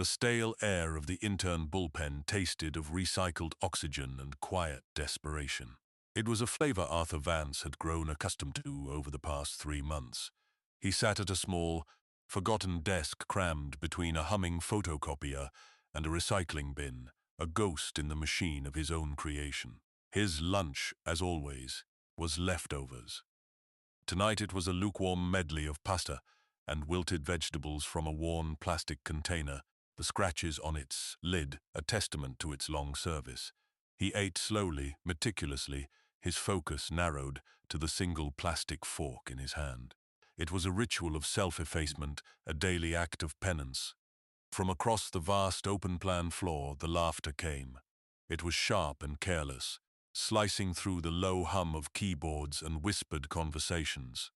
The stale air of the intern bullpen tasted of recycled oxygen and quiet desperation. It was a flavor Arthur Vance had grown accustomed to over the past 3 months. He sat at a small, forgotten desk crammed between a humming photocopier and a recycling bin, a ghost in the machine of his own creation. His lunch, as always, was leftovers. Tonight it was a lukewarm medley of pasta and wilted vegetables from a worn plastic container, the scratches on its lid a testament to its long service. He ate slowly, meticulously, his focus narrowed to the single plastic fork in his hand. It was a ritual of self-effacement, a daily act of penance. From across the vast open-plan floor, the laughter came. It was sharp and careless, slicing through the low hum of keyboards and whispered conversations.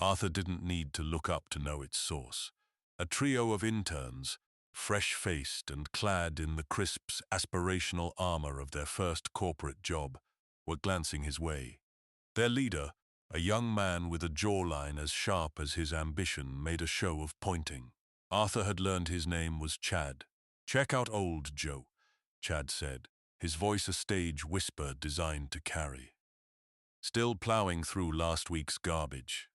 Arthur didn't need to look up to know its source. A trio of interns, fresh-faced and clad in the crisp, aspirational armor of their first corporate job, were glancing his way. Their leader, a young man with a jawline as sharp as his ambition, made a show of pointing. Arthur had learned his name was Chad. "Check out old Joe," Chad said, his voice a stage whisper designed to carry. "Still plowing through last week's garbage.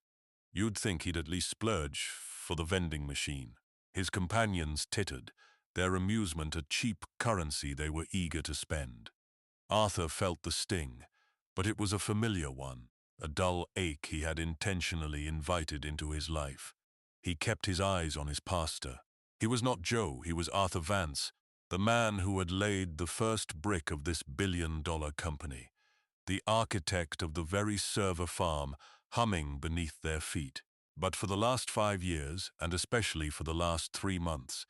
You'd think he'd at least splurge for the vending machine." His companions tittered, their amusement a cheap currency they were eager to spend. Arthur felt the sting, but it was a familiar one, a dull ache he had intentionally invited into his life. He kept his eyes on his pastor. He was not Joe, he was Arthur Vance, the man who had laid the first brick of this billion-dollar company, the architect of the very server farm humming beneath their feet. But for the last 5 years, and especially for the last 3 months,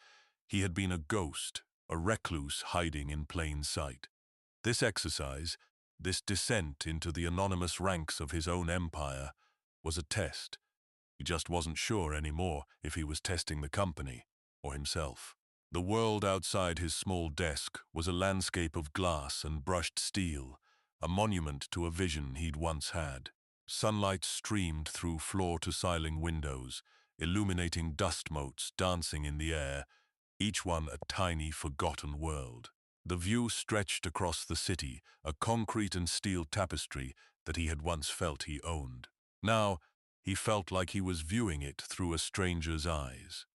he had been a ghost, a recluse hiding in plain sight. This exercise, this descent into the anonymous ranks of his own empire, was a test. He just wasn't sure anymore if he was testing the company or himself. The world outside his small desk was a landscape of glass and brushed steel, a monument to a vision he'd once had. Sunlight streamed through floor-to-ceiling windows, illuminating dust motes dancing in the air, each one a tiny, forgotten world. The view stretched across the city, a concrete and steel tapestry that he had once felt he owned. Now, he felt like he was viewing it through a stranger's eyes.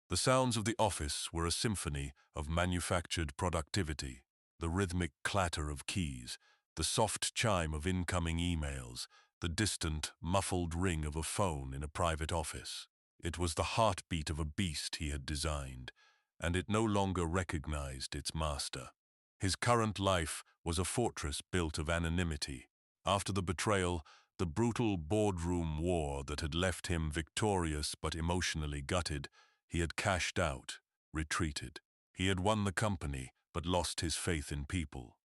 The sounds of the office were a symphony of manufactured productivity, the rhythmic clatter of keys, the soft chime of incoming emails, the distant, muffled ring of a phone in a private office. It was the heartbeat of a beast he had designed, and it no longer recognized its master. His current life was a fortress built of anonymity. After the betrayal, the brutal boardroom war that had left him victorious but emotionally gutted, he had cashed out, retreated. He had won the company, but lost his faith in people.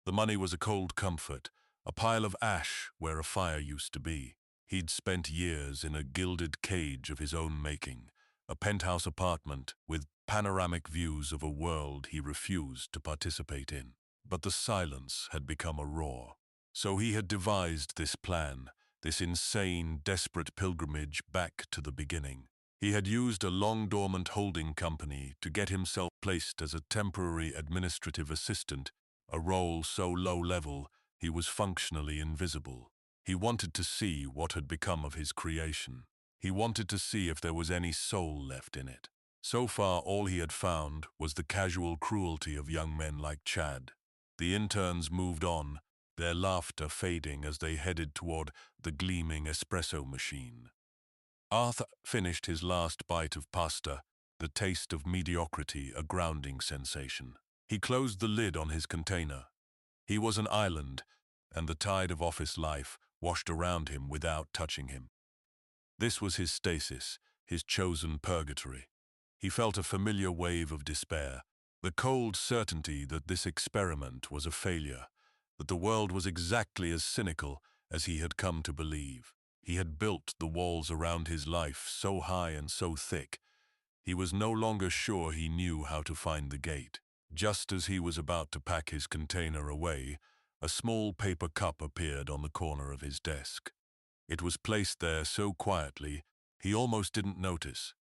The money was a cold comfort, a pile of ash where a fire used to be. He'd spent years in a gilded cage of his own making, a penthouse apartment with panoramic views of a world he refused to participate in. But the silence had become a roar. So he had devised this plan, this insane, desperate pilgrimage back to the beginning. He had used a long-dormant holding company to get himself placed as a temporary administrative assistant, a role so low-level he was functionally invisible. He wanted to see what had become of his creation. He wanted to see if there was any soul left in it. So far, all he had found was the casual cruelty of young men like Chad. The interns moved on, their laughter fading as they headed toward the gleaming espresso machine. Arthur finished his last bite of pasta, the taste of mediocrity a grounding sensation. He closed the lid on his container. He was an island, and the tide of office life washed around him without touching him. This was his stasis, his chosen purgatory. He felt a familiar wave of despair, the cold certainty that this experiment was a failure, that the world was exactly as cynical as he had come to believe. He had built the walls around his life so high and so thick, he was no longer sure he knew how to find the gate. Just as he was about to pack his container away, a small paper cup appeared on the corner of his desk. It was placed there so quietly, he almost didn't notice.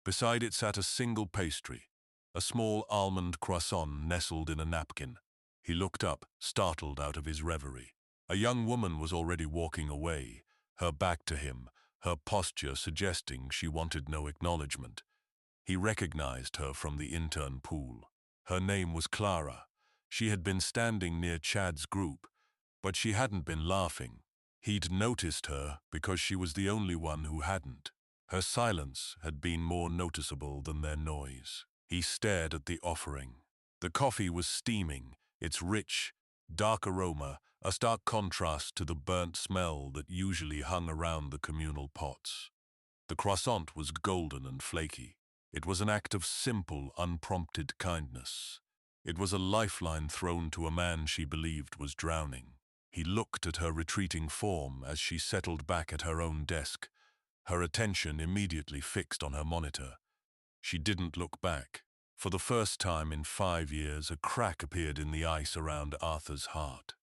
Beside it sat a single pastry, a small almond croissant nestled in a napkin. He looked up, startled out of his reverie. A young woman was already walking away, her back to him, her posture suggesting she wanted no acknowledgement. He recognized her from the intern pool. Her name was Clara. She had been standing near Chad's group, but she hadn't been laughing. He'd noticed her because she was the only one who hadn't. Her silence had been more noticeable than their noise. He stared at the offering. The coffee was steaming, its rich, dark aroma a stark contrast to the burnt smell that usually hung around the communal pots. The croissant was golden and flaky. It was an act of simple, unprompted kindness. It was a lifeline thrown to a man she believed was drowning. He looked at her retreating form as she settled back at her own desk, her attention immediately fixed on her monitor. She didn't look back. For the first time in 5 years, a crack appeared in the ice around Arthur's heart.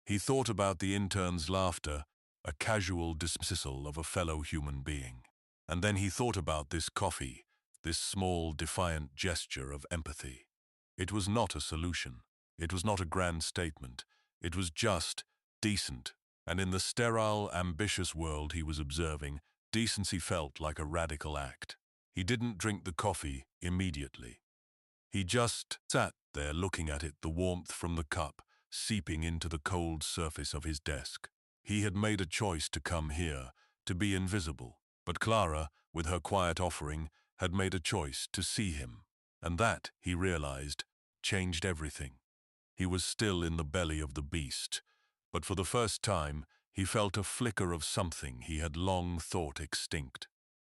He thought about the intern's laughter, a casual dismissal of a fellow human being. And then he thought about this coffee, this small, defiant gesture of empathy. It was not a solution. It was not a grand statement. It was just decent. And in the sterile, ambitious world he was observing, decency felt like a radical act. He didn't drink the coffee immediately. He just sat there looking at it, the warmth from the cup seeping into the cold surface of his desk. He had made a choice to come here, to be invisible. But Clara, with her quiet offering, had made a choice to see him. And that, he realized, changed everything. He was still in the belly of the beast, but for the first time he felt a flicker of something he had long thought extinct.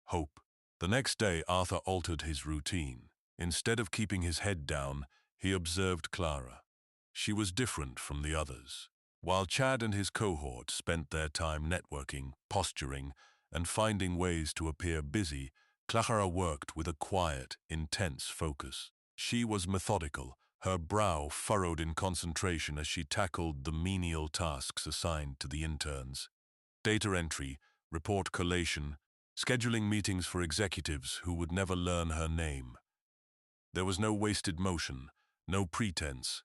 Hope. The next day Arthur altered his routine. Instead of keeping his head down, he observed Clara. She was different from the others. While Chad and his cohort spent their time networking, posturing, and finding ways to appear busy, Clara worked with a quiet, intense focus. She was methodical, her brow furrowed in concentration as she tackled the menial tasks assigned to the interns. Data entry, report collation, scheduling meetings for executives who would never learn her name. There was no wasted motion, no pretense.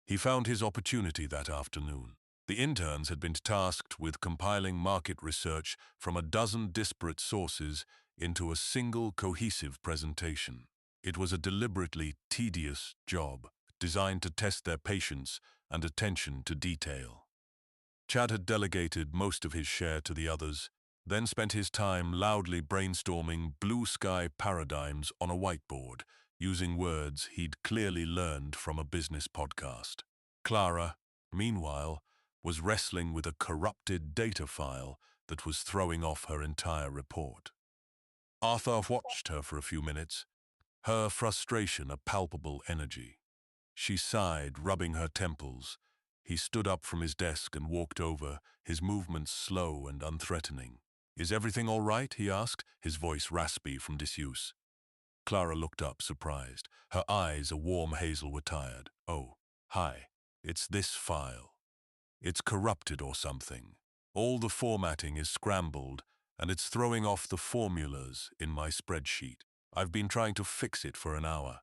He found his opportunity that afternoon. The interns had been tasked with compiling market research from a dozen disparate sources into a single cohesive presentation. It was a deliberately tedious job, designed to test their patience and attention to detail. Chad had delegated most of his share to the others, then spent his time loudly brainstorming blue sky paradigms on a whiteboard, using words he'd clearly learned from a business podcast. Clara, meanwhile, was wrestling with a corrupted data file that was throwing off her entire report. Arthur watched her for a few minutes, her frustration a palpable energy. She sighed, rubbing her temples. He stood up from his desk and walked over, his movements slow and unthreatening. "Is everything all right?" he asked, his voice raspy from disuse. Clara looked up, surprised. Her eyes, a warm hazel, were tired. "Oh, hi. It's this file. It's corrupted or something. All the formatting is scrambled, and it's throwing off the formulas in my spreadsheet. I've been trying to fix it for an hour."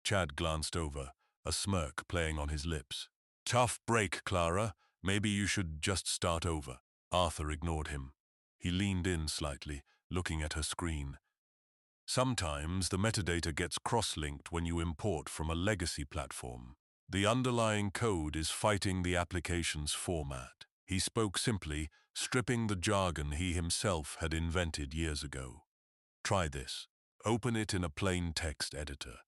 Chad glanced over, a smirk playing on his lips. "Tough break, Clara. Maybe you should just start over." Arthur ignored him. He leaned in slightly, looking at her screen. "Sometimes the metadata gets cross-linked when you import from a legacy platform. The underlying code is fighting the application's format." He spoke simply, stripping the jargon he himself had invented years ago. "Try this. Open it in a plain text editor.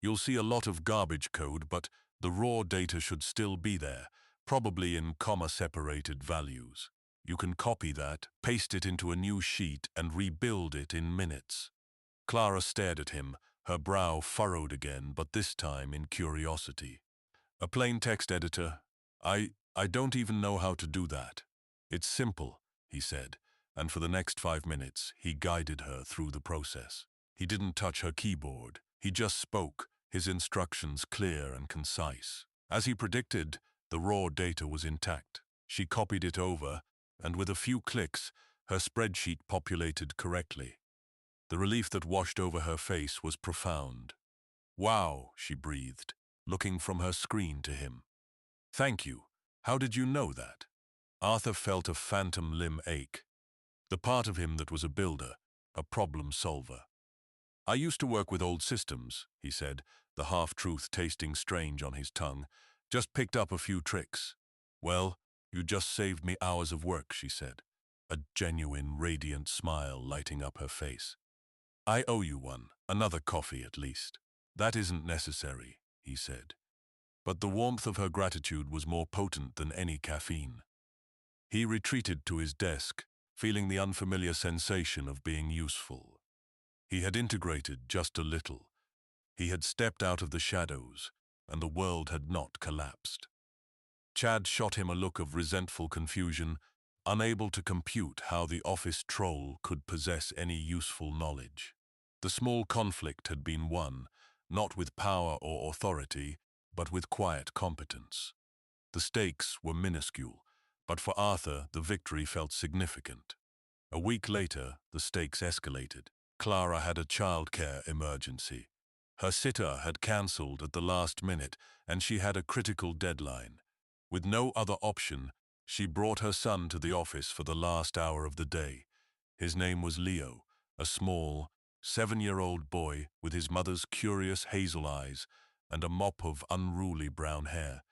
You'll see a lot of garbage code, but the raw data should still be there, probably in comma-separated values. You can copy that, paste it into a new sheet, and rebuild it in minutes." Clara stared at him, her brow furrowed again, but this time in curiosity. "A plain text editor? I don't even know how to do that." "It's simple," he said, and for the next 5 minutes he guided her through the process. He didn't touch her keyboard. He just spoke, his instructions clear and concise. As he predicted, the raw data was intact. She copied it over, and with a few clicks, her spreadsheet populated correctly. The relief that washed over her face was profound. Wow, she breathed, looking from her screen to him. Thank you. How did you know that? Arthur felt a phantom limb ache. The part of him that was a builder, a problem solver. I used to work with old systems, he said, the half-truth tasting strange on his tongue. Just picked up a few tricks. Well, you just saved me hours of work, she said, a genuine, radiant smile lighting up her face. I owe you one, another coffee at least. That isn't necessary, he said. But the warmth of her gratitude was more potent than any caffeine. He retreated to his desk, feeling the unfamiliar sensation of being useful. He had integrated just a little. He had stepped out of the shadows, and the world had not collapsed. Chad shot him a look of resentful confusion, unable to compute how the office troll could possess any useful knowledge. The small conflict had been won, not with power or authority, but with quiet competence. The stakes were minuscule, but for Arthur the victory felt significant. A week later, the stakes escalated. Clara had a childcare emergency. Her sitter had cancelled at the last minute, and she had a critical deadline. With no other option, she brought her son to the office for the last hour of the day. His name was Leo, a small, 7-year-old boy with his mother's curious hazel eyes and a mop of unruly brown hair.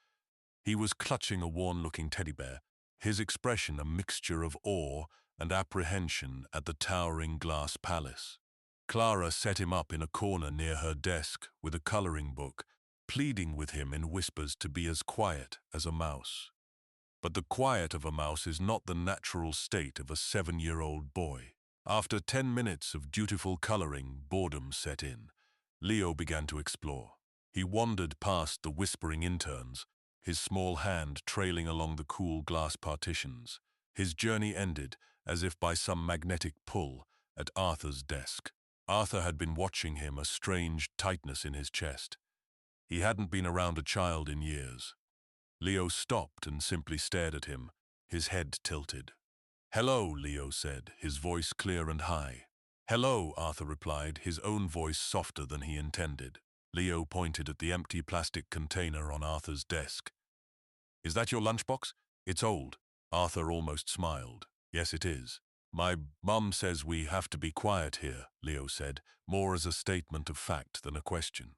He was clutching a worn-looking teddy bear, his expression a mixture of awe and apprehension at the towering glass palace. Clara set him up in a corner near her desk with a coloring book, pleading with him in whispers to be as quiet as a mouse. But the quiet of a mouse is not the natural state of a 7-year-old boy. After 10 minutes of dutiful coloring, boredom set in. Leo began to explore. He wandered past the whispering interns, his small hand trailing along the cool glass partitions. His journey ended, as if by some magnetic pull, at Arthur's desk. Arthur had been watching him, a strange tightness in his chest. He hadn't been around a child in years. Leo stopped and simply stared at him, his head tilted. "Hello," Leo said, his voice clear and high. "Hello," Arthur replied, his own voice softer than he intended. Leo pointed at the empty plastic container on Arthur's desk. "Is that your lunchbox? It's old." Arthur almost smiled. "Yes, it is. My mum says we have to be quiet here," Leo said, more as a statement of fact than a question.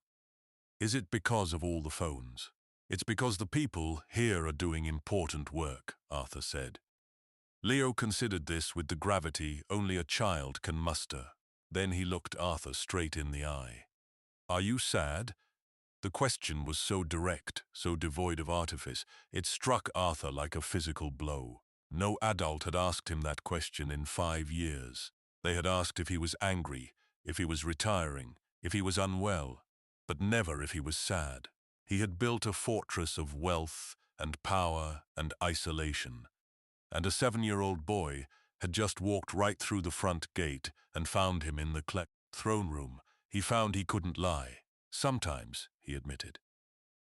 "Is it because of all the phones?" "It's because the people here are doing important work," Arthur said. Leo considered this with the gravity only a child can muster. Then he looked Arthur straight in the eye. "Are you sad?" The question was so direct, so devoid of artifice, it struck Arthur like a physical blow. No adult had asked him that question in 5 years. They had asked if he was angry, if he was retiring, if he was unwell, but never if he was sad. He had built a fortress of wealth and power and isolation. And a 7-year-old boy had just walked right through the front gate and found him in the throne room. He found he couldn't lie. "Sometimes," he admitted.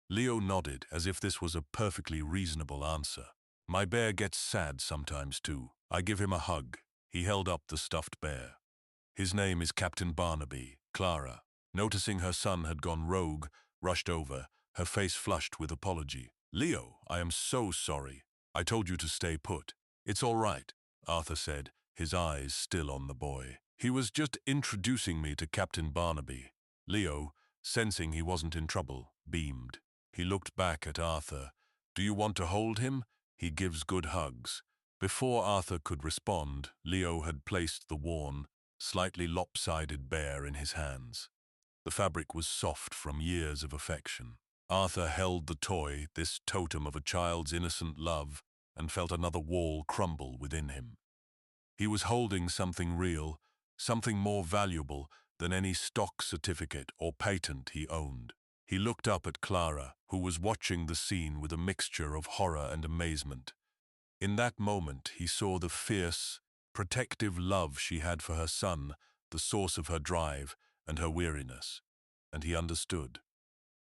Leo nodded as if this was a perfectly reasonable answer. "My bear gets sad sometimes too. I give him a hug." He held up the stuffed bear. "His name is Captain Barnaby." Clara, noticing her son had gone rogue, rushed over, her face flushed with apology. "Leo, I am so sorry. I told you to stay put." "It's all right," Arthur said, his eyes still on the boy. "He was just introducing me to Captain Barnaby." Leo, sensing he wasn't in trouble, beamed. He looked back at Arthur. "Do you want to hold him? He gives good hugs." Before Arthur could respond, Leo had placed the worn, slightly lopsided bear in his hands. The fabric was soft from years of affection. Arthur held the toy, this totem of a child's innocent love, and felt another wall crumble within him. He was holding something real, something more valuable than any stock certificate or patent he owned. He looked up at Clara, who was watching the scene with a mixture of horror and amazement. In that moment, he saw the fierce, protective love she had for her son, the source of her drive and her weariness. And he understood.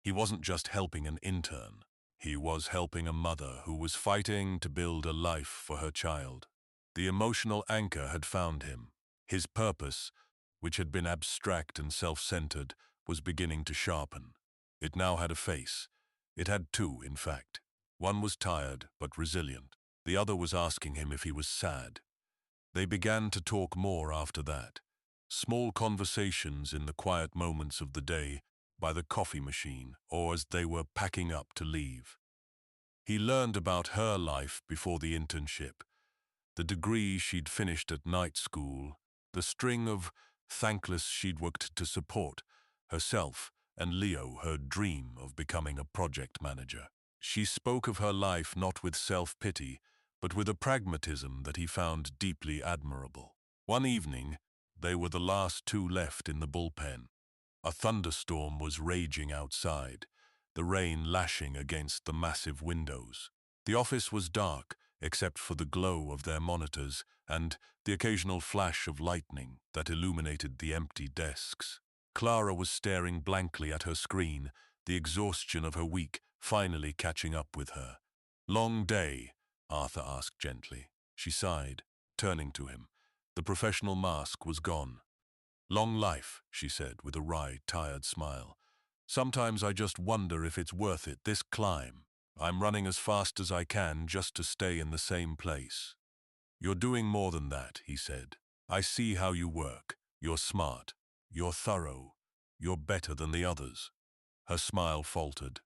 He wasn't just helping an intern. He was helping a mother who was fighting to build a life for her child. The emotional anchor had found him. His purpose, which had been abstract and self-centered, was beginning to sharpen. It now had a face. It had two, in fact. One was tired but resilient. The other was asking him if he was sad. They began to talk more after that. Small conversations in the quiet moments of the day, by the coffee machine, or as they were packing up to leave. He learned about her life before the internship, the degree she'd finished at night school, the string of thankless she'd worked to support, herself and Leo, her dream of becoming a project manager. She spoke of her life not with self-pity, but with a pragmatism that he found deeply admirable. One evening, they were the last two left in the bullpen. A thunderstorm was raging outside, the rain lashing against the massive windows. The office was dark, except for the glow of their monitors and the occasional flash of lightning that illuminated the empty desks. Clara was staring blankly at her screen, the exhaustion of her week finally catching up with her. "Long day?" Arthur asked gently. She sighed, turning to him. The professional mask was gone. "Long life," she said with a wry, tired smile. "Sometimes I just wonder if it's worth it, this climb. I'm running as fast as I can just to stay in the same place." "You're doing more than that," he said. "I see how you work. You're smart. You're thorough. You're better than the others." Her smile faltered.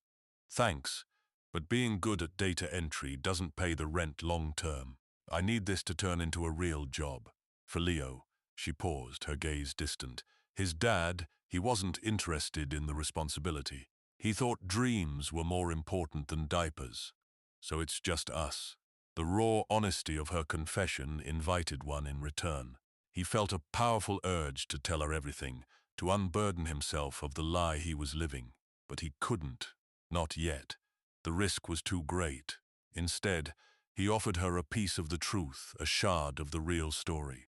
"Thanks, but being good at data entry doesn't pay the rent long term. I need this to turn into a real job. For Leo." She paused, her gaze distant. "His dad, he wasn't interested in the responsibility. He thought dreams were more important than diapers. So it's just us." The raw honesty of her confession invited one in return. He felt a powerful urge to tell her everything, to unburden himself of the lie he was living. But he couldn't. Not yet. The risk was too great. Instead, he offered her a piece of the truth, a shard of the real story.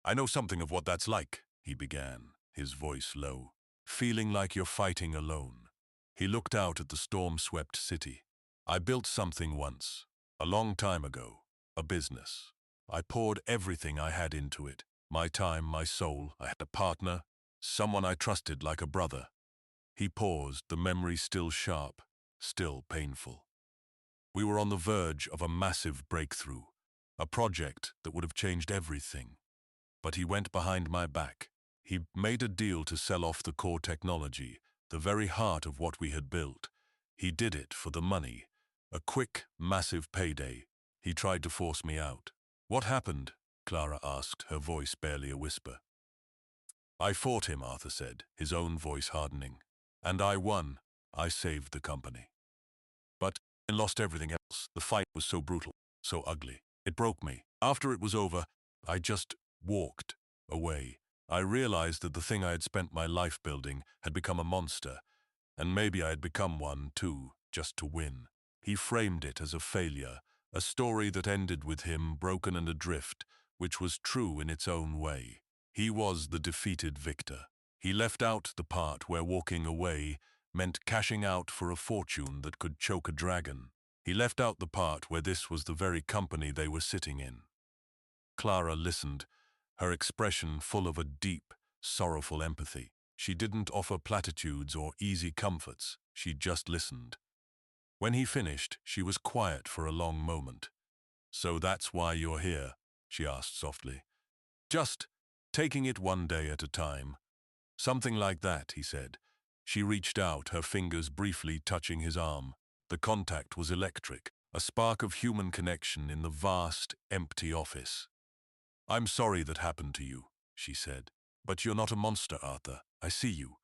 "I know something of what that's like," he began, his voice low. "Feeling like you're fighting alone." He looked out at the storm-swept city. "I built something once, a long time ago, a business. I poured everything I had into it, my time, my soul. I had a partner, someone I trusted like a brother." He paused, the memory still sharp, still painful. "We were on the verge of a massive breakthrough, a project that would have changed everything. But he went behind my back. He made a deal to sell off the core technology, the very heart of what we had built. He did it for the money, a quick, massive payday. He tried to force me out." "What happened?" Clara asked, her voice barely a whisper. "I fought him," Arthur said, his own voice hardening. "And I won. I saved the company. But I lost everything else. The fight was so brutal, so ugly. It broke me. After it was over, I just walked away. I realized that the thing I had spent my life building had become a monster, and maybe I had become one too, just to win." He framed it as a failure, a story that ended with him broken and adrift, which was true in its own way. He was the defeated victor. He left out the part where walking away meant cashing out for a fortune that could choke a dragon. He left out the part where this was the very company they were sitting in. Clara listened, her expression full of a deep, sorrowful empathy. She didn't offer platitudes or easy comforts, she just listened. When he finished, she was quiet for a long moment. "So that's why you're here?" she asked softly. "Just taking it one day at a time." "Something like that," he said. She reached out, her fingers briefly touching his arm. The contact was electric, a spark of human connection in the vast, empty office. "I'm sorry that happened to you," she said. "But you're not a monster, Arthur. I see you.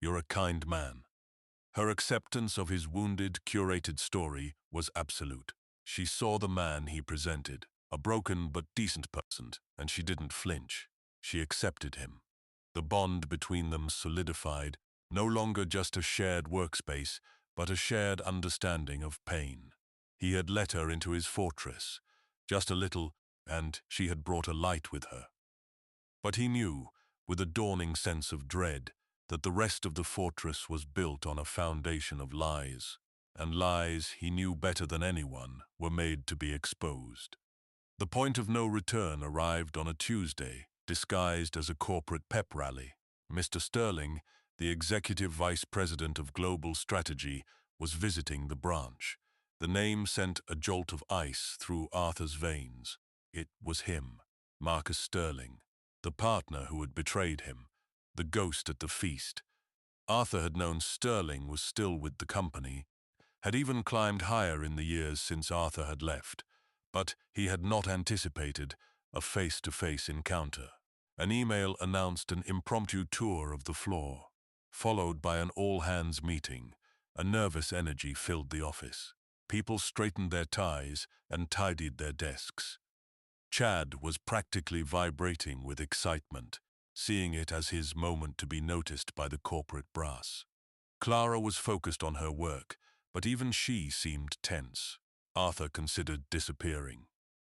You're a kind man." Her acceptance of his wounded, curated story was absolute. She saw the man he presented, a broken but decent person, and she didn't flinch. She accepted him. The bond between them solidified, no longer just a shared workspace, but a shared understanding of pain. He had let her into his fortress, just a little, and she had brought a light with her. But he knew, with a dawning sense of dread, that the rest of the fortress was built on a foundation of lies, and lies, he knew better than anyone, were made to be exposed. The point of no return arrived on a Tuesday, disguised as a corporate pep rally. Mr. Sterling, the executive vice president of global strategy, was visiting the branch. The name sent a jolt of ice through Arthur's veins. It was him, Marcus Sterling, the partner who had betrayed him, the ghost at the feast. Arthur had known Sterling was still with the company, had even climbed higher in the years since Arthur had left, but he had not anticipated a face-to-face encounter. An email announced an impromptu tour of the floor, followed by an all-hands meeting. A nervous energy filled the office. People straightened their ties and tidied their desks. Chad was practically vibrating with excitement, seeing it as his moment to be noticed by the corporate brass. Clara was focused on her work, but even she seemed tense. Arthur considered disappearing.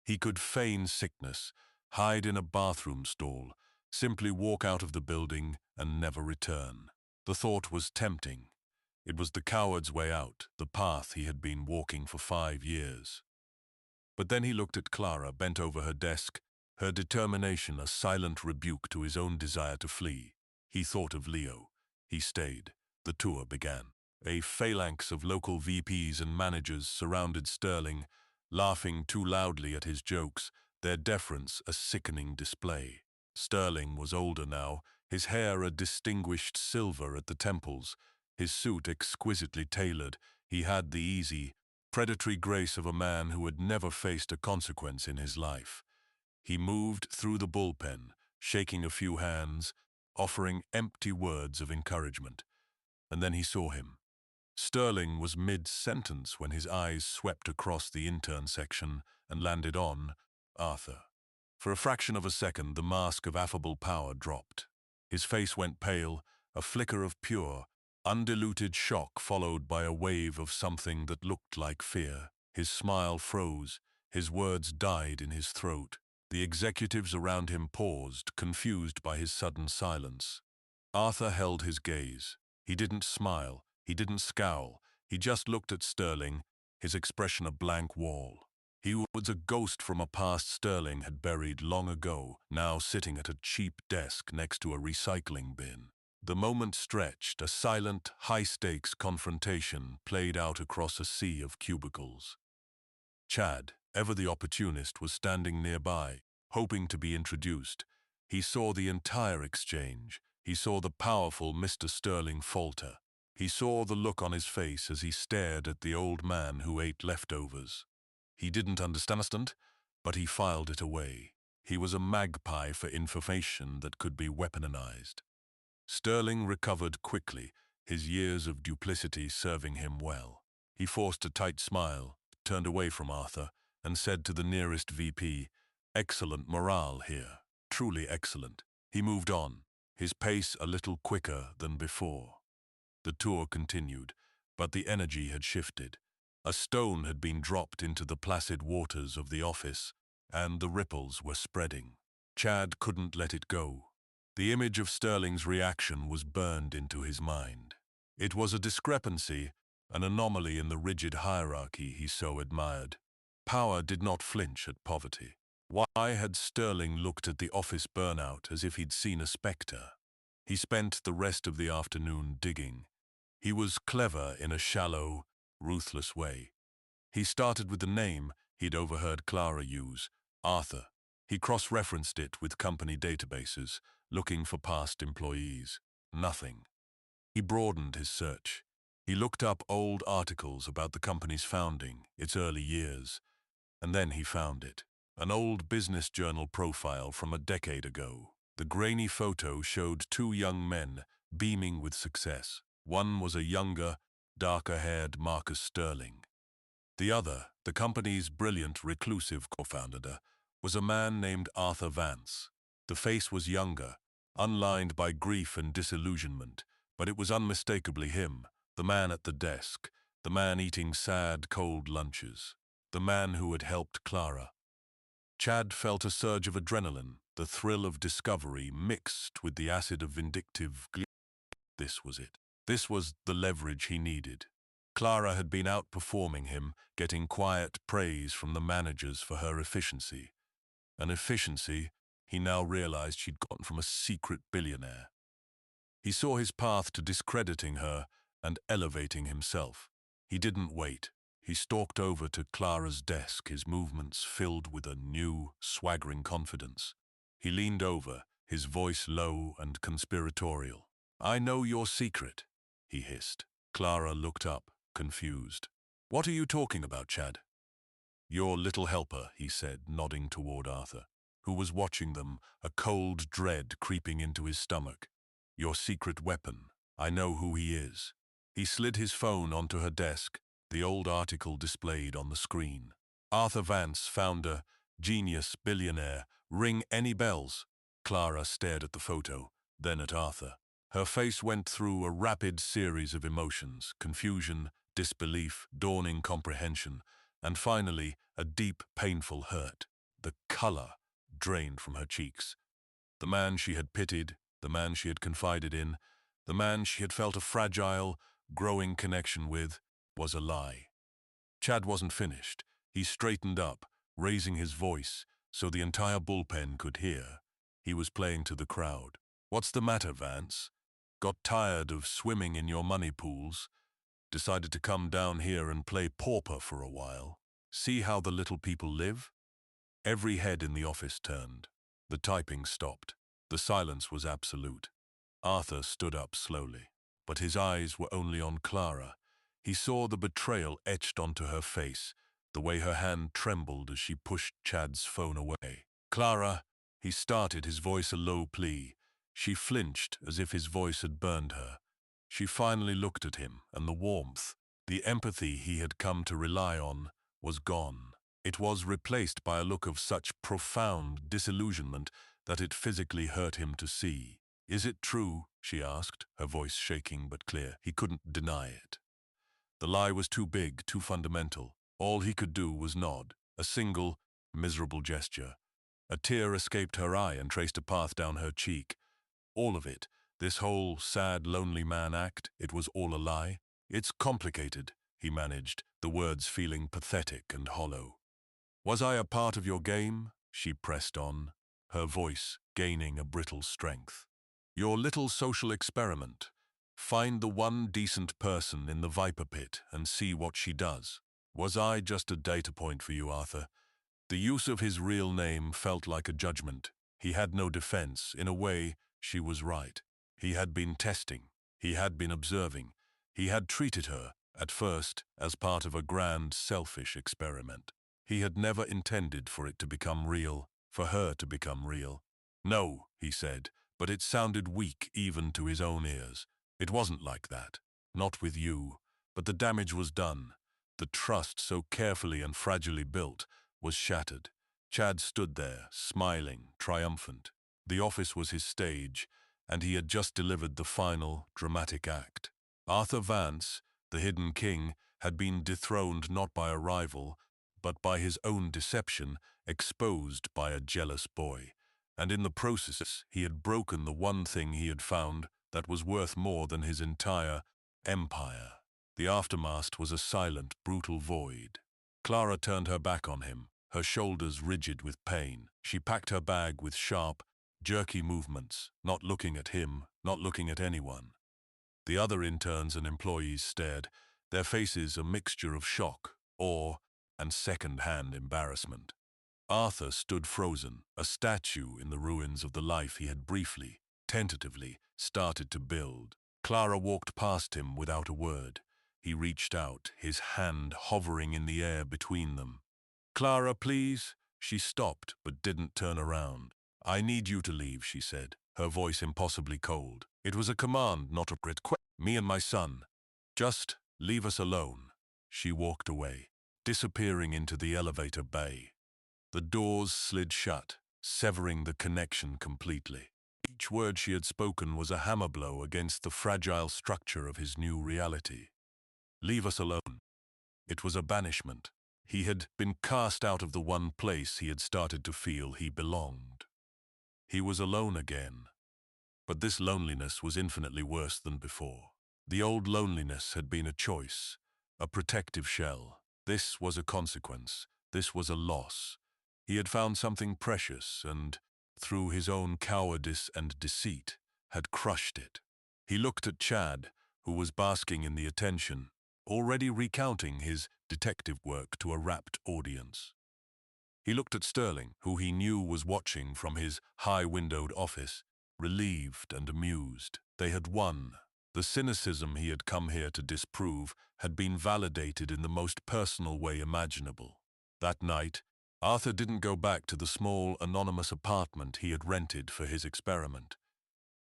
He could feign sickness, hide in a bathroom stall, simply walk out of the building and never return. The thought was tempting. It was the coward's way out, the path he had been walking for 5 years. But then he looked at Clara, bent over her desk, her determination a silent rebuke to his own desire to flee. He thought of Leo. He stayed. The tour began. A phalanx of local VPs and managers surrounded Sterling, laughing too loudly at his jokes, their deference a sickening display. Sterling was older now, his hair a distinguished silver at the temples, his suit exquisitely tailored. He had the easy, predatory grace of a man who had never faced a consequence in his life. He moved through the bullpen, shaking a few hands, offering empty words of encouragement. And then he saw him. Sterling was mid-sentence when his eyes swept across the intern section and landed on Arthur. For a fraction of a second, the mask of affable power dropped. His face went pale, a flicker of pure, undiluted shock followed by a wave of something that looked like fear. His smile froze, his words died in his throat. The executives around him paused, confused by his sudden silence. Arthur held his gaze. He didn't smile, he didn't scowl, he just looked at Sterling, his expression a blank wall. He was a ghost from a past Sterling had buried long ago, now sitting at a cheap desk next to a recycling bin. The moment stretched, a silent, high-stakes confrontation played out across a sea of cubicles. Chad, ever the opportunist, was standing nearby, hoping to be introduced. He saw the entire exchange. He saw the powerful Mr. Sterling falter. He saw the look on his face as he stared at the old man who ate leftovers. He didn't understand, but he filed it away. He was a magpie for information that could be weaponized. Sterling recovered quickly, his years of duplicity serving him well. He forced a tight smile, turned away from Arthur, and said to the nearest VP, "Excellent morale here, truly excellent." He moved on, his pace a little quicker than before. The tour continued, but the energy had shifted. A stone had been dropped into the placid waters of the office, and the ripples were spreading. Chad couldn't let it go. The image of Sterling's reaction was burned into his mind. It was a discrepancy, an anomaly in the rigid hierarchy he so admired. Power did not flinch at poverty. Why had Sterling looked at the office burnout as if he'd seen a spectre? He spent the rest of the afternoon digging. He was clever in a shallow, ruthless way. He started with the name he'd overheard Clara use, Arthur. He cross-referenced it with company databases, looking for past employees. Nothing. He broadened his search. He looked up old articles about the company's founding, its early years, and then he found it. An old business journal profile from a decade ago. The grainy photo showed 2 young men beaming with success. One was a younger, darker-haired Marcus Sterling. The other, the company's brilliant, reclusive co-founder, was a man named Arthur Vance. The face was younger, unlined by grief and disillusionment, but it was unmistakably him, the man at the desk, the man eating sad, cold lunches, the man who had helped Clara. Chad felt a surge of adrenaline, the thrill of discovery mixed with the acid of vindictive glee. This was it. This was the leverage he needed. Clara had been outperforming him, getting quiet praise from the managers for her efficiency. An efficiency he now realized she'd gotten from a secret billionaire. He saw his path to discrediting her and elevating himself. He didn't wait. He stalked over to Clara's desk, his movements filled with a new, swaggering confidence. He leaned over, his voice low and conspiratorial. "I know your secret," he hissed. Clara looked up, confused. "What are you talking about, Chad?" "Your little helper," he said, nodding toward Arthur, who was watching them, a cold dread creeping into his stomach. "Your secret weapon. I know who he is." He slid his phone onto her desk, the old article displayed on the screen. "Arthur Vance, founder, genius, billionaire. Ring any bells?" Clara stared at the photo, then at Arthur. Her face went through a rapid series of emotions: confusion, disbelief, dawning comprehension, and finally a deep, painful hurt. The color drained from her cheeks. The man she had pitied, the man she had confided in, the man she had felt a fragile, growing connection with, was a lie. Chad wasn't finished. He straightened up, raising his voice so the entire bullpen could hear. He was playing to the crowd. "What's the matter, Vance? Got tired of swimming in your money pools? Decided to come down here and play pauper for a while? See how the little people live?" Every head in the office turned. The typing stopped. The silence was absolute. Arthur stood up slowly, but his eyes were only on Clara. He saw the betrayal etched onto her face, the way her hand trembled as she pushed Chad's phone away. "Clara," he started, his voice a low plea. She flinched as if his voice had burned her. She finally looked at him, and the warmth, the empathy he had come to rely on, was gone. It was replaced by a look of such profound disillusionment that it physically hurt him to see. "Is it true?" she asked, her voice shaking but clear. He couldn't deny it. The lie was too big, too fundamental. All he could do was nod, a single, miserable gesture. A tear escaped her eye and traced a path down her cheek. All of it, this whole sad, lonely man act, it was all a lie. "It's complicated," he managed, the words feeling pathetic and hollow. "Was I a part of your game?" she pressed on, her voice gaining a brittle strength. "Your little social experiment. Find the one decent person in the viper pit and see what she does. Was I just a data point for you, Arthur?" The use of his real name felt like a judgment. He had no defense. In a way, she was right. He had been testing. He had been observing. He had treated her, at first, as part of a grand, selfish experiment. He had never intended for it to become real, for her to become real. "No," he said, but it sounded weak even to his own ears. "It wasn't like that. Not with you. But the damage was done. The trust, so carefully and fragilely built, was shattered." Chad stood there, smiling, triumphant. The office was his stage, and he had just delivered the final, dramatic act. Arthur Vance, the hidden king, had been dethroned not by a rival, but by his own deception, exposed by a jealous boy. And in the process, he had broken the one thing he had found that was worth more than his entire empire. The aftermath was a silent, brutal void. Clara turned her back on him, her shoulders rigid with pain. She packed her bag with sharp, jerky movements, not looking at him, not looking at anyone. The other interns and employees stared, their faces a mixture of shock, awe, and second-hand embarrassment. Arthur stood frozen, a statue in the ruins of the life he had briefly, tentatively, started to build. Clara walked past him without a word. He reached out, his hand hovering in the air between them. "Clara, please." She stopped, but didn't turn around. "I need you to leave," she said, her voice impossibly cold. It was a command, not a request. "Me and my son. Just leave us alone." She walked away, disappearing into the elevator bay. The doors slid shut, severing the connection completely. Each word she had spoken was a hammer blow against the fragile structure of his new reality. Leave us alone. It was a banishment. He had been cast out of the one place he had started to feel he belonged. He was alone again. But this loneliness was infinitely worse than before. The old loneliness had been a choice, a protective shell. This was a consequence. This was a loss. He had found something precious and, through his own cowardice and deceit, had crushed it. He looked at Chad, who was basking in the attention, already recounting his detective work to a rapt audience. He looked at Sterling, who he knew was watching from his high-windowed office, relieved and amused. They had won. The cynicism he had come here to disprove had been validated in the most personal way imaginable. That night, Arthur didn't go back to the small, anonymous apartment he had rented for his experiment.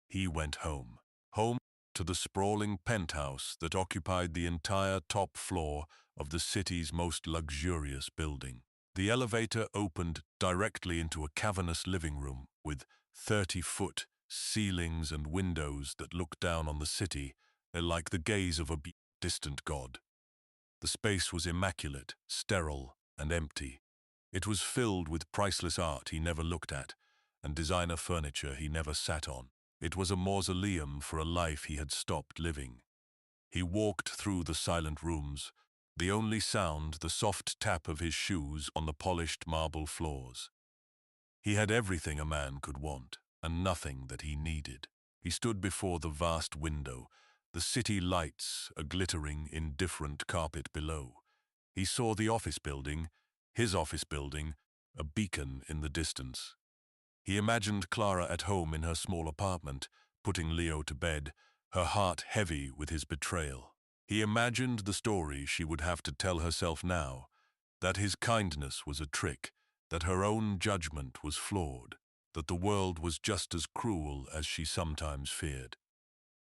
He went home. Home to the sprawling penthouse that occupied the entire top floor of the city's most luxurious building. The elevator opened directly into a cavernous living room with 30-foot ceilings and windows that looked down on the city like the gaze of a distant god. The space was immaculate, sterile, and empty. It was filled with priceless art he never looked at and designer furniture he never sat on. It was a mausoleum for a life he had stopped living. He walked through the silent rooms, the only sound the soft tap of his shoes on the polished marble floors. He had everything a man could want, and nothing that he needed. He stood before the vast window, the city lights a glittering, indifferent carpet below. He saw the office building, his office building, a beacon in the distance. He imagined Clara at home in her small apartment, putting Leo to bed, her heart heavy with his betrayal. He imagined the story she would have to tell herself now, that his kindness was a trick, that her own judgment was flawed, that the world was just as cruel as she sometimes feared.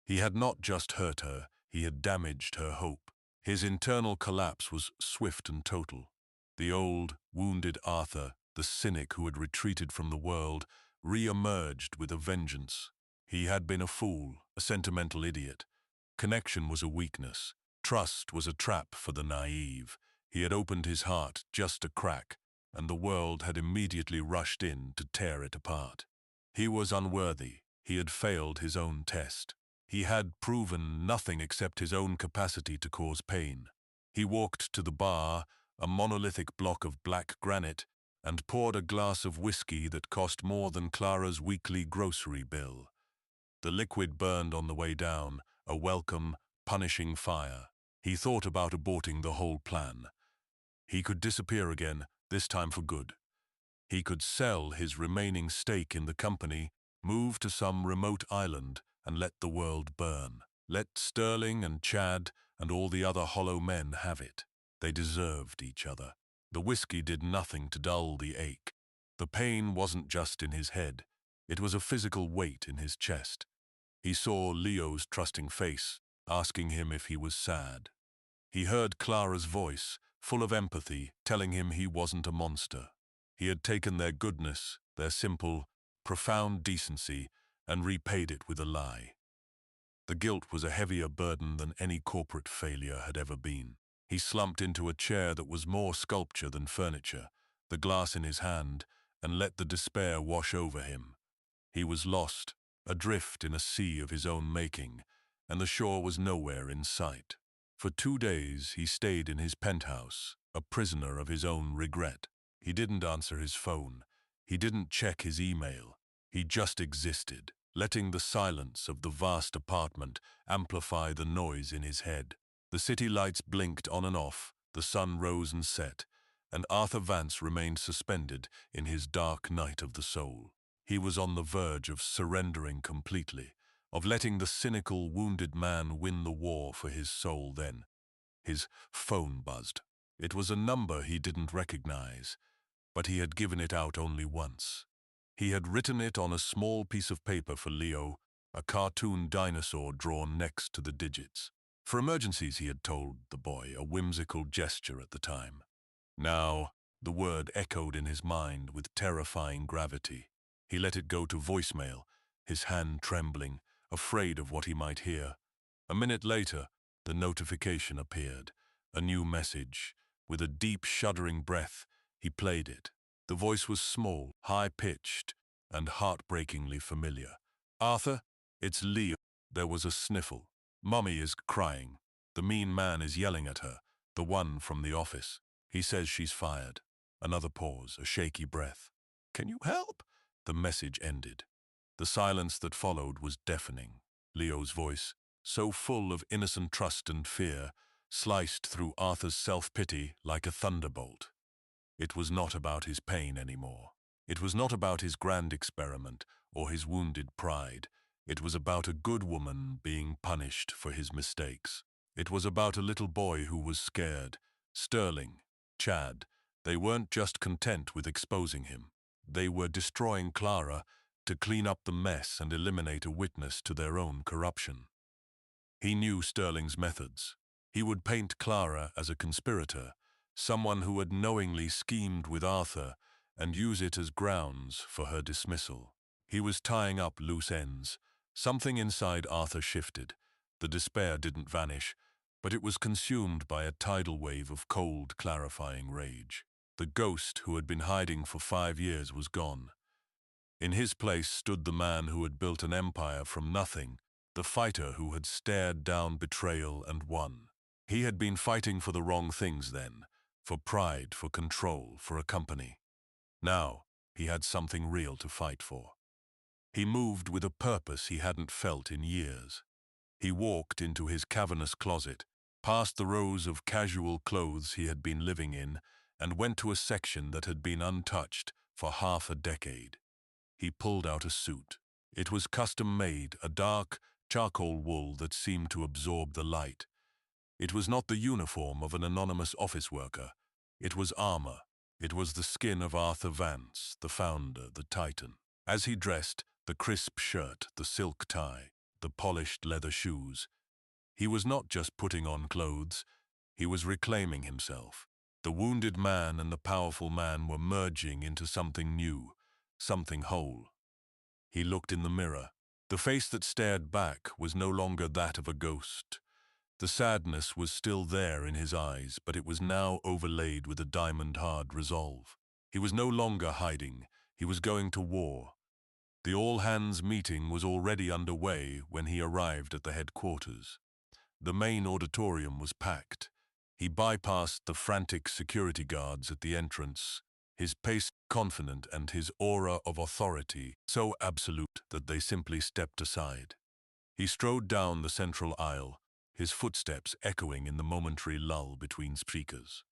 He had not just hurt her, he had damaged her hope. His internal collapse was swift and total. The old, wounded Arthur, the cynic who had retreated from the world, re-emerged with a vengeance. He had been a fool, a sentimental idiot. Connection was a weakness. Trust was a trap for the naive. He had opened his heart just a crack, and the world had immediately rushed in to tear it apart. He was unworthy. He had failed his own test. He had proven nothing except his own capacity to cause pain. He walked to the bar, a monolithic block of black granite, and poured a glass of whiskey that cost more than Clara's weekly grocery bill. The liquid burned on the way down, a welcome, punishing fire. He thought about aborting the whole plan. He could disappear again, this time for good. He could sell his remaining stake in the company, move to some remote island, and let the world burn. Let Sterling and Chad and all the other hollow men have it. They deserved each other. The whiskey did nothing to dull the ache. The pain wasn't just in his head. It was a physical weight in his chest. He saw Leo's trusting face, asking him if he was sad. He heard Clara's voice, full of empathy, telling him he wasn't a monster. He had taken their goodness, their simple, profound decency, and repaid it with a lie. The guilt was a heavier burden than any corporate failure had ever been. He slumped into a chair that was more sculpture than furniture, the glass in his hand, and let the despair wash over him. He was lost, adrift in a sea of his own making, and the shore was nowhere in sight. For 2 days he stayed in his penthouse, a prisoner of his own regret. He didn't answer his phone. He didn't check his email. He just existed, letting the silence of the vast apartment amplify the noise in his head. The city lights blinked on and off, the sun rose and set, and Arthur Vance remained suspended in his dark night of the soul. He was on the verge of surrendering completely, of letting the cynical, wounded man win the war for his soul then. His phone buzzed. It was a number he didn't recognize, but he had given it out only once. He had written it on a small piece of paper for Leo, a cartoon dinosaur drawn next to the digits. For emergencies, he had told the boy, a whimsical gesture at the time. Now, the word echoed in his mind with terrifying gravity. He let it go to voicemail, his hand trembling, afraid of what he might hear. A minute later, the notification appeared, a new message. With a deep, shuddering breath, he played it. The voice was small, high-pitched, and heartbreakingly familiar. "Arthur, it's Leo." There was a sniffle. "Mummy is crying. The mean man is yelling at her, the one from the office. He says she's fired." Another pause, a shaky breath. "Can you help?" The message ended. The silence that followed was deafening. Leo's voice, so full of innocent trust and fear, sliced through Arthur's self-pity like a thunderbolt. It was not about his pain anymore. It was not about his grand experiment or his wounded pride. It was about a good woman being punished for his mistakes. It was about a little boy who was scared. Sterling, Chad, they weren't just content with exposing him. They were destroying Clara to clean up the mess and eliminate a witness to their own corruption. He knew Sterling's methods. He would paint Clara as a conspirator, someone who had knowingly schemed with Arthur, and use it as grounds for her dismissal. He was tying up loose ends. Something inside Arthur shifted. The despair didn't vanish, but it was consumed by a tidal wave of cold, clarifying rage. The ghost who had been hiding for 5 years was gone. In his place stood the man who had built an empire from nothing, the fighter who had stared down betrayal and won. He had been fighting for the wrong things then, for pride, for control, for a company. Now, he had something real to fight for. He moved with a purpose he hadn't felt in years. He walked into his cavernous closet, past the rows of casual clothes he had been living in, and went to a section that had been untouched for half a decade. He pulled out a suit. It was custom-made, a dark, charcoal wool that seemed to absorb the light. It was not the uniform of an anonymous office worker. It was armor. It was the skin of Arthur Vance, the founder, the titan. As he dressed, the crisp shirt, the silk tie, the polished leather shoes, he was not just putting on clothes, he was reclaiming himself. The wounded man and the powerful man were merging into something new, something whole. He looked in the mirror. The face that stared back was no longer that of a ghost. The sadness was still there in his eyes, but it was now overlaid with a diamond-hard resolve. He was no longer hiding. He was going to war. The all-hands meeting was already underway when he arrived at the headquarters. The main auditorium was packed. He bypassed the frantic security guards at the entrance, his pace confident and his aura of authority so absolute that they simply stepped aside. He strode down the central aisle, his footsteps echoing in the momentary lull between speakers.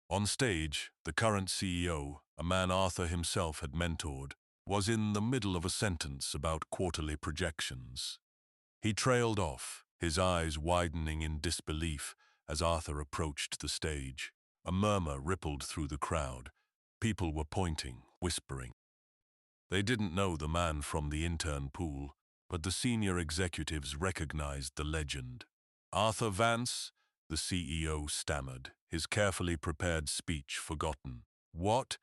On stage, the current CEO, a man Arthur himself had mentored, was in the middle of a sentence about quarterly projections. He trailed off, his eyes widening in disbelief as Arthur approached the stage. A murmur rippled through the crowd. People were pointing, whispering. They didn't know the man from the intern pool, but the senior executives recognized the legend. Arthur Vance, the CEO stammered, his carefully prepared speech forgotten. What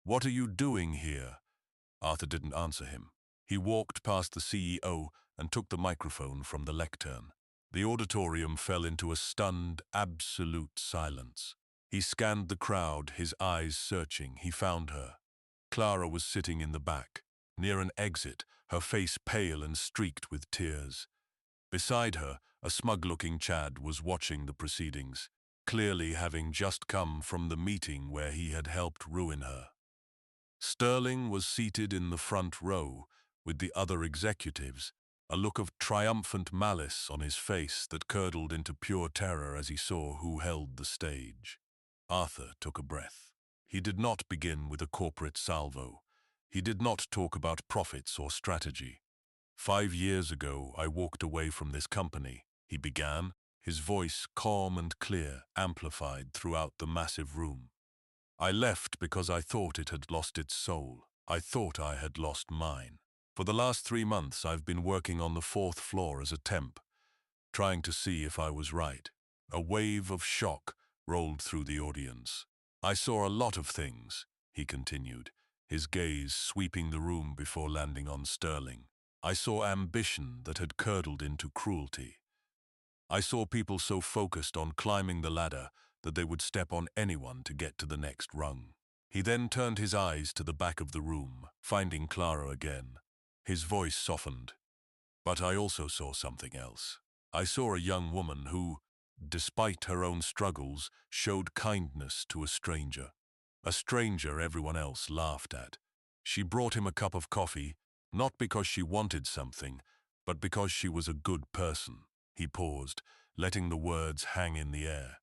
are you doing here? Arthur didn't answer him. He walked past the CEO and took the microphone from the lectern. The auditorium fell into a stunned, absolute silence. He scanned the crowd, his eyes searching. He found her. Clara was sitting in the back, near an exit, her face pale and streaked with tears. Beside her, a smug-looking Chad was watching the proceedings, clearly having just come from the meeting where he had helped ruin her. Sterling was seated in the front row with the other executives, a look of triumphant malice on his face that curdled into pure terror as he saw who held the stage. Arthur took a breath. He did not begin with a corporate salvo. He did not talk about profits or strategy. 5 years ago, I walked away from this company, he began, his voice calm and clear, amplified throughout the massive room. I left because I thought it had lost its soul. I thought I had lost mine. For the last 3 months, I've been working on the 4th floor as a temp, trying to see if I was right. A wave of shock rolled through the audience. I saw a lot of things, he continued, his gaze sweeping the room before landing on Sterling. I saw ambition that had curdled into cruelty. I saw people so focused on climbing the ladder that they would step on anyone to get to the next rung. He then turned his eyes to the back of the room, finding Clara again. His voice softened. But I also saw something else. I saw a young woman who, despite her own struggles, showed kindness to a stranger everyone else laughed at. She brought him a cup of coffee, not because she wanted something, but because she was a good person. He paused, letting the words hang in the air.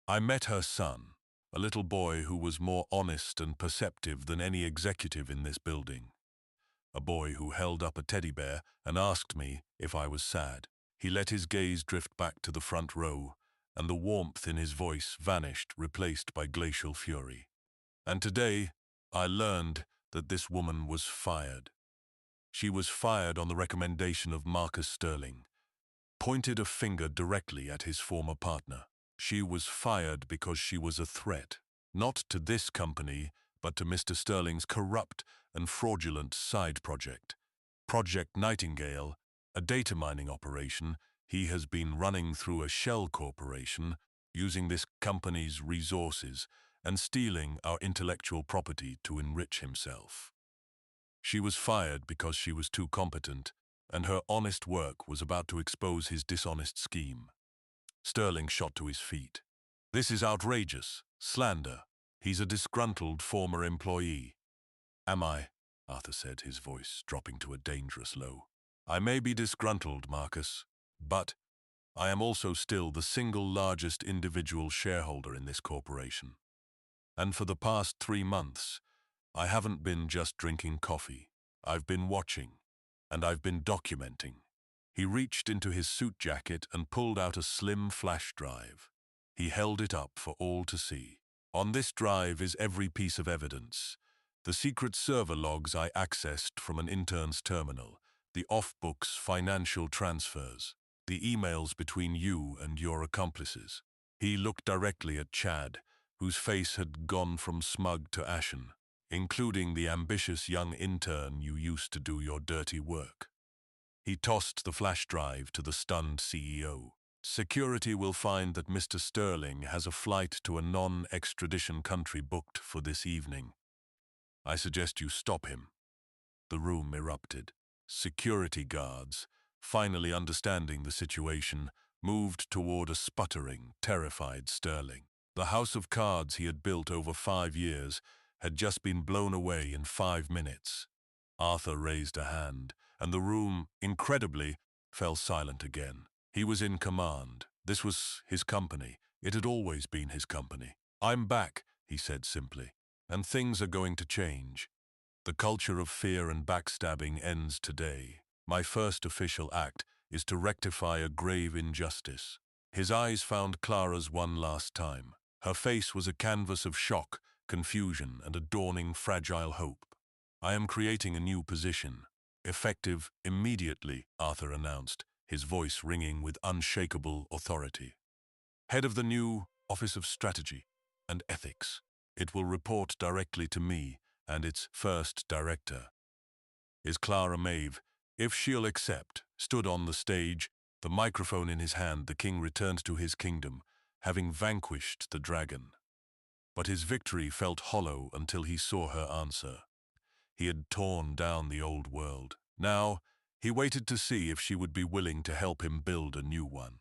I met her son, a little boy who was more honest and perceptive than any executive in this building. A boy who held up a teddy bear and asked me if I was sad. He let his gaze drift back to the front row, and the warmth in his voice vanished, replaced by glacial fury. And today, I learned that this woman was fired. She was fired on the recommendation of Marcus Sterling, pointed a finger directly at his former partner. She was fired because she was a threat, not to this company, but to Mr. Sterling's corrupt and fraudulent side project, Project Nightingale, a data mining operation he has been running through a shell corporation, using this company's resources and stealing our intellectual property to enrich himself. She was fired because she was too competent, and her honest work was about to expose his dishonest scheme. Sterling shot to his feet. This is outrageous. Slander. He's a disgruntled former employee. Am I? Arthur said, his voice dropping to a dangerous low. I may be disgruntled, Marcus, but I am also still the single largest individual shareholder in this corporation. And for the past 3 months, I haven't been just drinking coffee. I've been watching, and I've been documenting. He reached into his suit jacket and pulled out a slim flash drive. He held it up for all to see. On this drive is every piece of evidence. The secret server logs I accessed from an intern's terminal, the off-books financial transfers, the emails between you and your accomplices. He looked directly at Chad, whose face had gone from smug to ashen, including the ambitious young intern you used to do your dirty work. He tossed the flash drive to the stunned CEO. Security will find that Mr. Sterling has a flight to a non-extradition country booked for this evening. I suggest you stop him. The room erupted. Security guards, finally understanding the situation, moved toward a sputtering, terrified Sterling. The house of cards he had built over 5 years had just been blown away in 5 minutes. Arthur raised a hand, and the room, incredibly, fell silent again. He was in command. This was his company. It had always been his company. I'm back, he said simply, and things are going to change. The culture of fear and backstabbing ends today. My first official act is to rectify a grave injustice. His eyes found Clara's one last time. Her face was a canvas of shock, confusion, and a dawning fragile hope. I am creating a new position. Effective immediately, Arthur announced, his voice ringing with unshakable authority. Head of the new Office of Strategy and Ethics. It will report directly to me and its first director. Is Clara Maeve, if she'll accept, stood on the stage, the microphone in his hand. The king returned to his kingdom, having vanquished the dragon. But his victory felt hollow until he saw her answer. He had torn down the old world. Now, he waited to see if she would be willing to help him build a new one.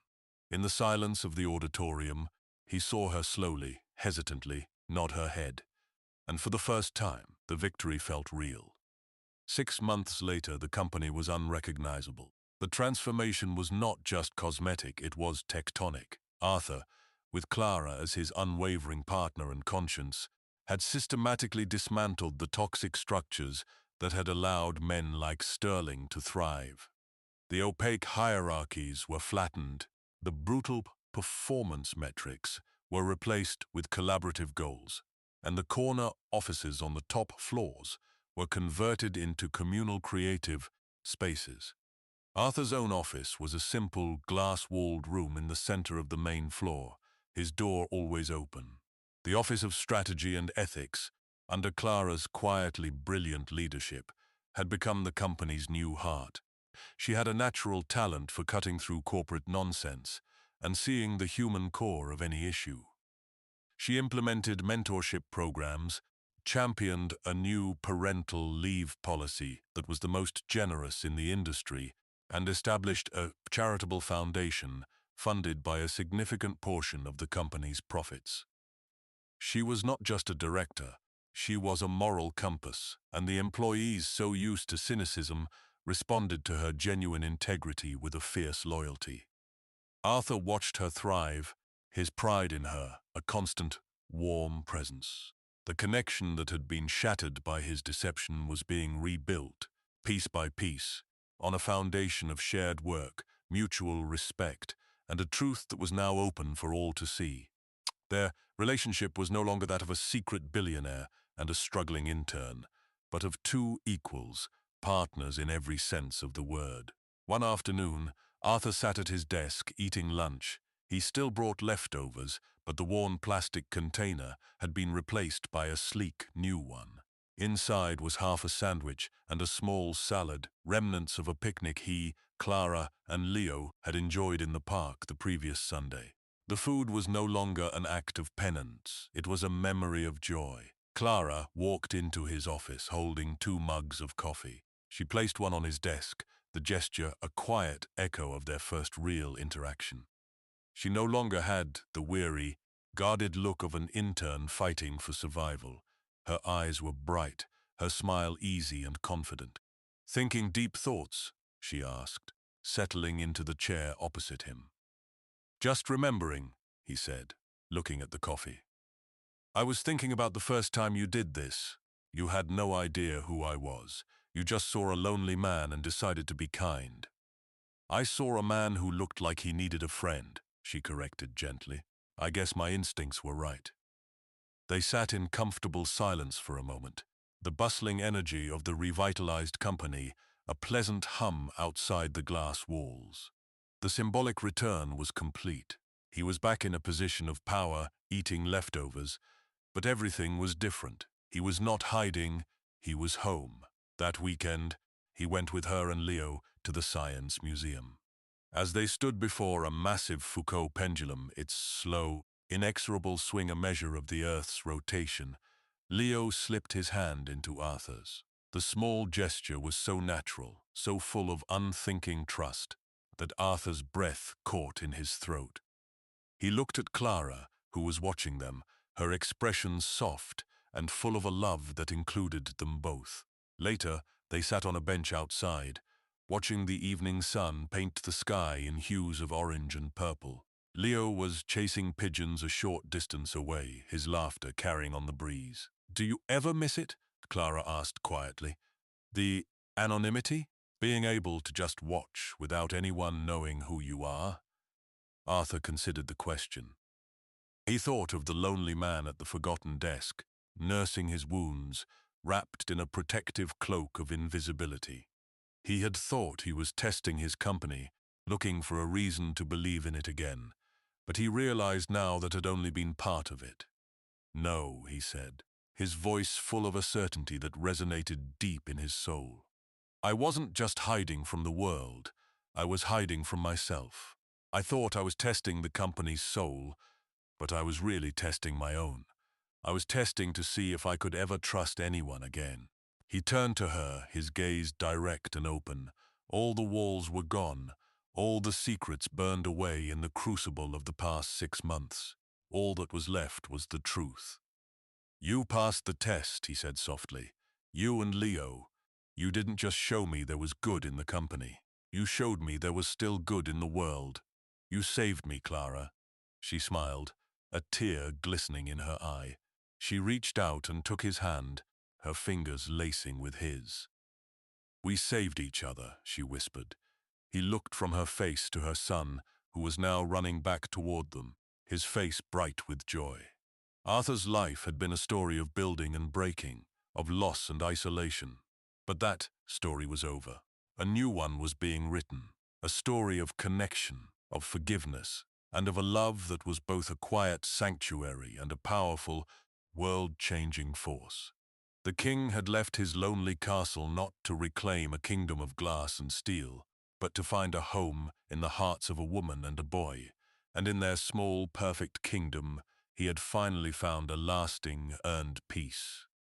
In the silence of the auditorium, he saw her slowly, hesitantly, nod her head. And for the first time, the victory felt real. 6 months later, the company was unrecognizable. The transformation was not just cosmetic, it was tectonic. Arthur, with Clara as his unwavering partner and conscience, had systematically dismantled the toxic structures that had allowed men like Sterling to thrive. The opaque hierarchies were flattened. The brutal performance metrics were replaced with collaborative goals, and the corner offices on the top floors were converted into communal creative spaces. Arthur's own office was a simple, glass-walled room in the center of the main floor, his door always open. The Office of Strategy and Ethics, under Clara's quietly brilliant leadership, had become the company's new heart. She had a natural talent for cutting through corporate nonsense and seeing the human core of any issue. She implemented mentorship programs, championed a new parental leave policy that was the most generous in the industry, and established a charitable foundation funded by a significant portion of the company's profits. She was not just a director, she was a moral compass, and the employees, so used to cynicism, responded to her genuine integrity with a fierce loyalty. Arthur watched her thrive, his pride in her, a constant, warm presence. The connection that had been shattered by his deception was being rebuilt, piece by piece, on a foundation of shared work, mutual respect, and a truth that was now open for all to see. Their relationship was no longer that of a secret billionaire and a struggling intern, but of two equals, partners in every sense of the word. One afternoon, Arthur sat at his desk eating lunch. He still brought leftovers, but the worn plastic container had been replaced by a sleek new one. Inside was half a sandwich and a small salad, remnants of a picnic he, Clara, and Leo had enjoyed in the park the previous Sunday. The food was no longer an act of penance. It was a memory of joy. Clara walked into his office holding 2 mugs of coffee. She placed one on his desk, the gesture a quiet echo of their first real interaction. She no longer had the weary, guarded look of an intern fighting for survival. Her eyes were bright, her smile easy and confident. "Thinking deep thoughts?" she asked, settling into the chair opposite him. "Just remembering," he said, looking at the coffee. "I was thinking about the first time you did this. You had no idea who I was. You just saw a lonely man and decided to be kind." "I saw a man who looked like he needed a friend," she corrected gently. "I guess my instincts were right." They sat in comfortable silence for a moment, the bustling energy of the revitalized company, a pleasant hum outside the glass walls. The symbolic return was complete. He was back in a position of power, eating leftovers, but everything was different. He was not hiding, he was home. That weekend, he went with her and Leo to the Science Museum. As they stood before a massive Foucault pendulum, its slow, inexorable swing a measure of the Earth's rotation, Leo slipped his hand into Arthur's. The small gesture was so natural, so full of unthinking trust, that Arthur's breath caught in his throat. He looked at Clara, who was watching them, her expression soft and full of a love that included them both. Later, they sat on a bench outside, watching the evening sun paint the sky in hues of orange and purple. Leo was chasing pigeons a short distance away, his laughter carrying on the breeze. "Do you ever miss it?" Clara asked quietly. "The anonymity? Being able to just watch without anyone knowing who you are?" Arthur considered the question. He thought of the lonely man at the forgotten desk, nursing his wounds, wrapped in a protective cloak of invisibility. He had thought he was testing his company, looking for a reason to believe in it again, but he realized now that had only been part of it. "No," he said, his voice full of a certainty that resonated deep in his soul. "I wasn't just hiding from the world, I was hiding from myself. I thought I was testing the company's soul, but I was really testing my own. I was testing to see if I could ever trust anyone again." He turned to her, his gaze direct and open. All the walls were gone, all the secrets burned away in the crucible of the past 6 months. All that was left was the truth. "You passed the test," he said softly. "You and Leo. You didn't just show me there was good in the company. You showed me there was still good in the world. You saved me, Clara." She smiled, a tear glistening in her eye. She reached out and took his hand, her fingers lacing with his. "We saved each other," she whispered. He looked from her face to her son, who was now running back toward them, his face bright with joy. Arthur's life had been a story of building and breaking, of loss and isolation. But that story was over. A new one was being written, a story of connection, of forgiveness, and of a love that was both a quiet sanctuary and a powerful, world-changing force. The king had left his lonely castle not to reclaim a kingdom of glass and steel, but to find a home in the hearts of a woman and a boy, and in their small, perfect kingdom, he had finally found a lasting, earned peace.